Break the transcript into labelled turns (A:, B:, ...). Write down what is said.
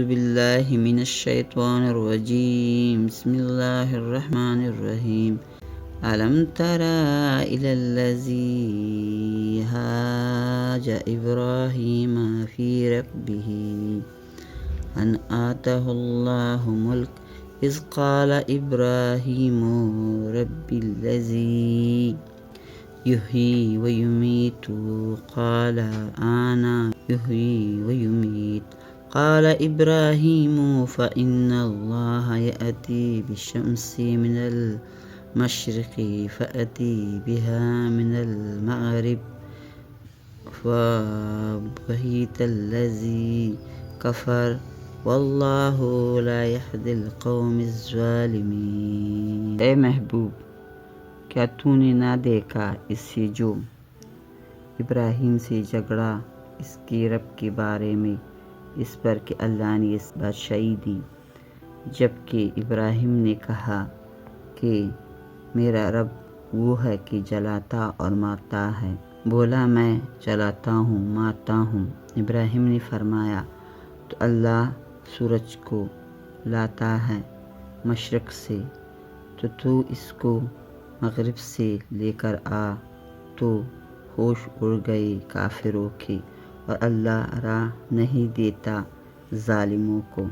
A: बिल्लाहि मिनश्शैतानिर्रजीम बिस्मिल्लाहिर्रहमानिर्रहीम अलम तरा इलल्लज़ी हाजा इब्राहीम फ़ी रब्बिही अन आतहुल्लाहु मुल्क इज़ क़ाल इब्राहीमु रब्बिल्लज़ी युह्यी व युमीतु क़ाल आना युह्यी व युमीत क़ाल इब्राहीमु फ़इन्नल्लाह यअती बिश्शम्सि मिनल मशरिक़ि फ़अती बिहा मिनल मग़रिब फ़बुहितल्लज़ी कफ़र वल्लाहु ला यहदिल क़ौमिज़्ज़ालिमीन। ऐ महबूब, क्या तूने ना देखा इससे जो इब्राहीम से झगड़ा इसके रब के बारे में, इस पर कि अल्लाह ने इस बादशाही दी, जबकि इब्राहीम ने कहा कि मेरा रब वो है कि जलाता और मारता है। बोला मैं जलाता हूँ मारता हूँ। इब्राहीम ने फरमाया तो अल्लाह सूरज को लाता है मशरक़ से, तो तू इसको मग़रिब से लेकर आ। तो होश उड़ गए काफिरों के, और अल्लाह राह नहीं देता ज़ालिमों को।